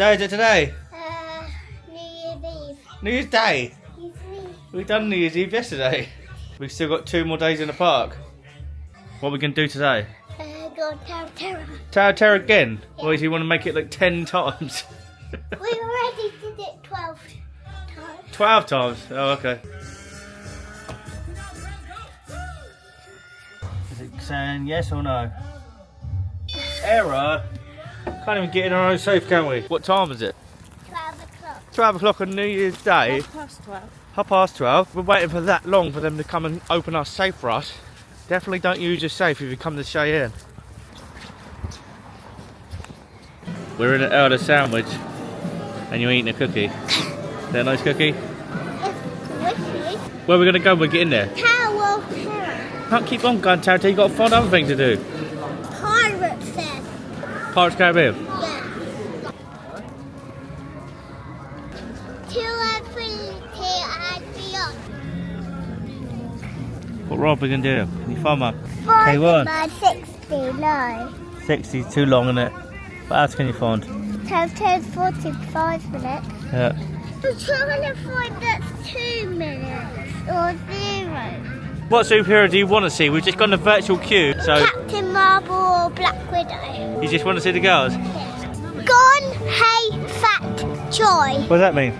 day is it today? New Year's Eve. New Year's Day. We done New Year's Eve yesterday. We've still got 2 more days in the park. What are we going to do today? Go Tower of Terror. Tower of Terror again? Yeah. Or do you want to make it like 10 times? We already did it 12 times. 12 times? Oh, okay. Is it saying yes or no? Error? Can't even get in our own safe, can we? What time is it? 12 o'clock. 12 o'clock on New Year's Day. 12:30. We're waiting for that long for them to come and open our safe for us. Definitely don't use your safe if you come to Cheyenne. We're in an Elder sandwich and you're eating a cookie. Is that a nice cookie? Where are we going to go when we get in there? Tower of Terror. Can't keep on going, Tower. You've got to find other things to do. Pirates then. Pirates Caribbean? Yeah. Till infinity and beyond. What ride are we going to do? Can you find one? K1. 69. 60 is too long, isn't it? What else can you find? Towards 45 minutes. Yeah. I'm trying to find that's 2 minutes or 0. What superhero do you want to see? We've just got in a virtual queue, so... Captain Marvel or Black Widow. You just want to see the girls? Yeah. Gone, hey, fat, joy. What does that mean?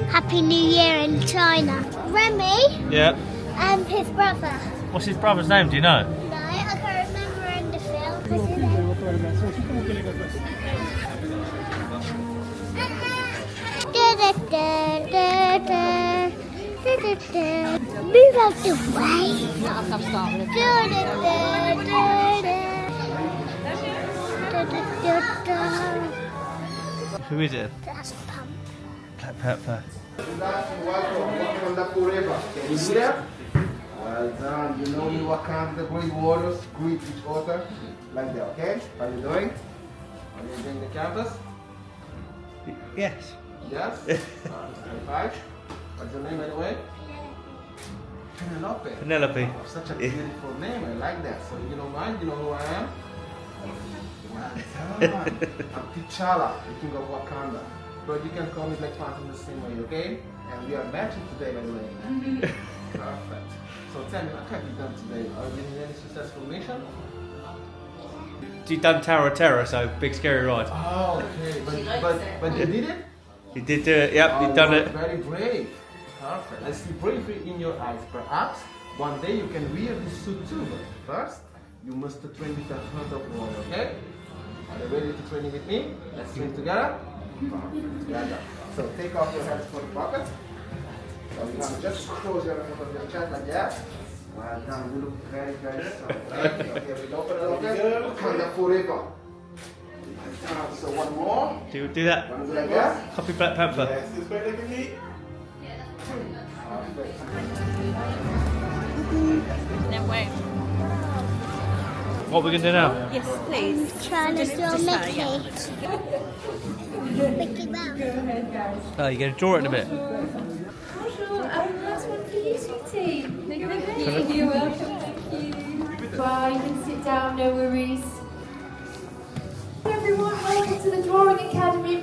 Happy New Year in China. Remy Yeah. and his brother. What's his brother's name, do you know? No, I can't remember in the film. Move out the way. Who is it? That's Pump. Black Panther. Can you do that? Well done. You know you are the great warriors, greet each other like that, okay? How are you doing? Are you enjoying the campus? Yes. Yes? Five. What's your name anyway? Penelope. Penelope. Oh, such a beautiful name. I like that. So you don't mind? You know who I am? Well done. I'm T'Challa, the king of Wakanda. But you can call me Black Panther the same way, okay? And we are matching today, by the way. Perfect. So tell me, what have you done today? Are you in any successful mission? You've done Tower of Terror, so big scary ride. Oh, okay. But you did it? You did do it, yep, you've done it. Very brave. Perfect. I see bravery in your eyes. Perhaps one day you can wear this suit too, but first you must train with the heart of warrior, okay? Are you ready to train with me? Let's train together. Together. So take off your hands for the pocket. So you can just close your front of your chest like that. Well done. You look very, very strong. Okay, we open it open. Wakanda forever. So one more. Do that. Want to do like that? Copy Black Panther. Yes, it's very like me. No way. What are we going to do now? Yes, please. Trying to draw Mickey. Mickey Mouse. Oh, you're going to draw it in a bit. Bonjour, last one for you, sweetie. Thank you. You're welcome, thank you. Bye, you can sit down, no worries. Everyone, welcome to the Drawing Academy.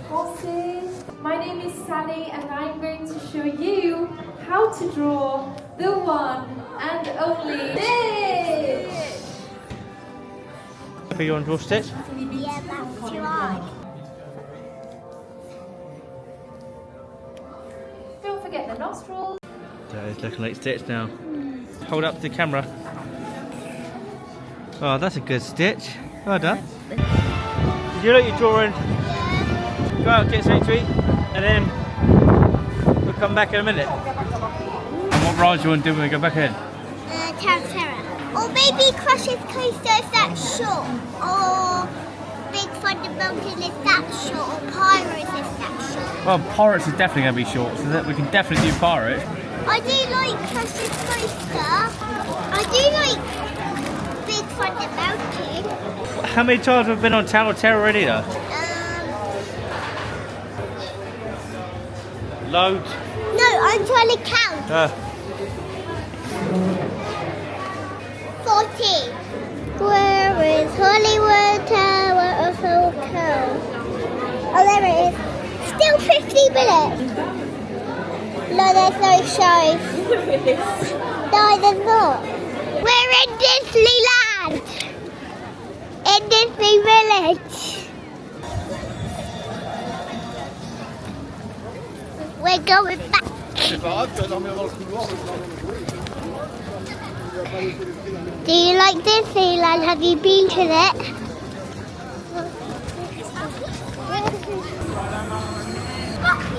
Horses. My name is Sally and I'm going to show you how to draw the one and only Stitch. So you want to draw Stitch? Yeah, that's right. Don't forget the nostrils. So it's looking like Stitch now. Hold up to the camera. Oh, that's a good Stitch. Well done. Did you look your drawing? Go out, get something to eat, and then we'll come back in a minute. And what ride do you want to do when we go back in? Tower of Terror. Or maybe Crush's Coaster is that short. Or Big Thunder Mountain is that short. Or Pirates is that short. Well, Pirates is definitely going to be short, so that we can definitely do Pirates. I do like Crush's Coaster. I do like Big Thunder Mountain. How many times have we been on Tower of Terror already though? Loads. No, I'm trying to count. 14. Where is Hollywood Tower of Hotel? Oh, there it is. Still 50 minutes. No, there's no shows. No, there's not. We're in Disneyland. In Disney Village. We're going back. Do you like Disneyland? Have you been to it?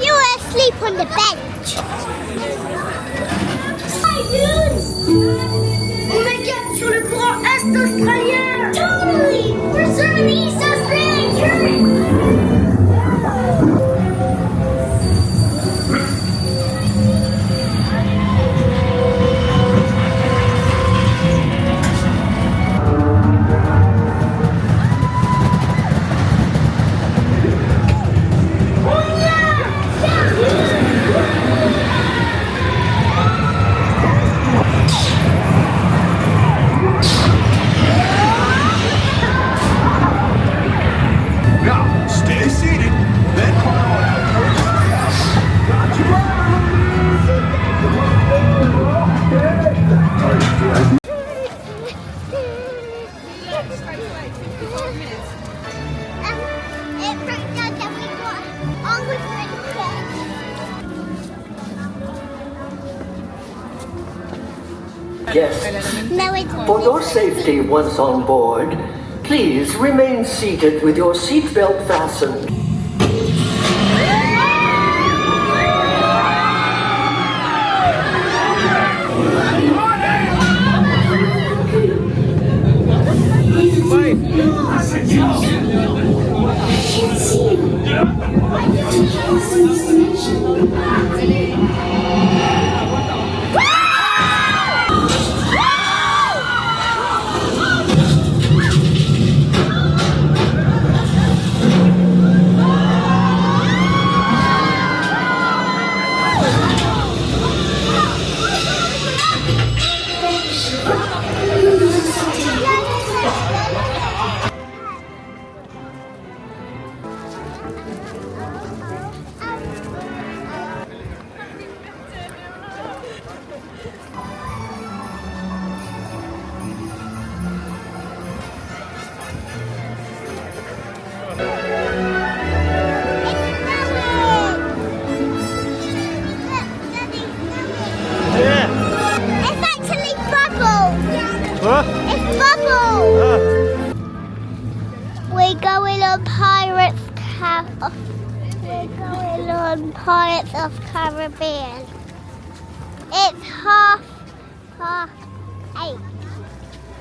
You were asleep on the bench. On est quatre sur le grand est australien. Totally! We're serving the East Australian current. Stay seated. Then It broke down that we got all the Guests, No, it's for your safety once on board, please remain seated with your seatbelt fastened. What? It's bubbles! We're going on Pirates of Caribbean. It's half 8.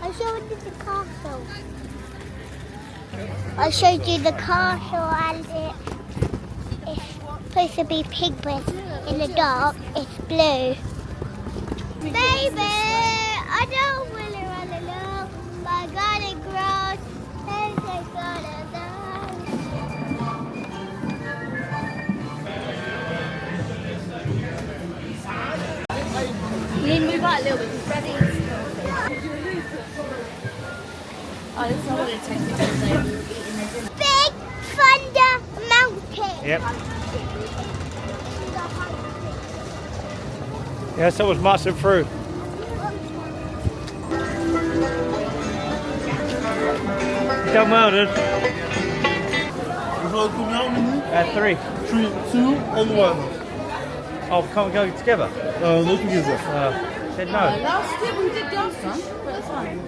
I showed you the castle. I showed you the castle and it's supposed to be pink, but in the dark it's blue. Baby, I don't want to run along. My garden grows. There's a garden You need to move out a little bit, ready? Oh, this is what it takes me to say. Big Thunder Mountain. Yep. Yeah, so was marching through. Done well, dude. Hoeveel kom jou nu? 3. 3, 2, and 1. Oh, can't we go together? No together. Said no. Last year we did last time, but that's fine.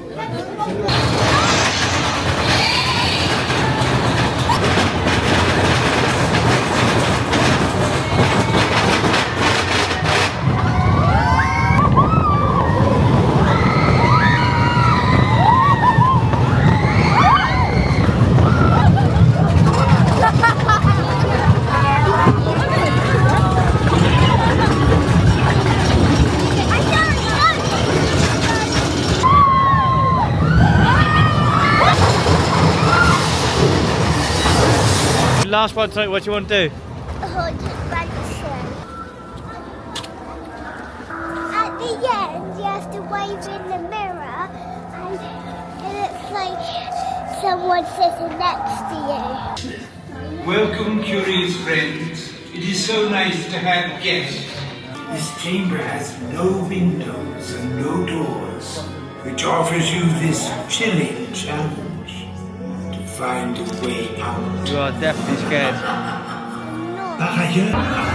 Last one, so what do you want to do? Haunted Mansion. At the end, you have to wave in the mirror, and it looks like someone sitting next to you. Welcome, curious friends. It is so nice to have guests. This chamber has no windows and no doors, which offers you this chilling challenge to find a way out. You are definitely scared. Par ailleurs,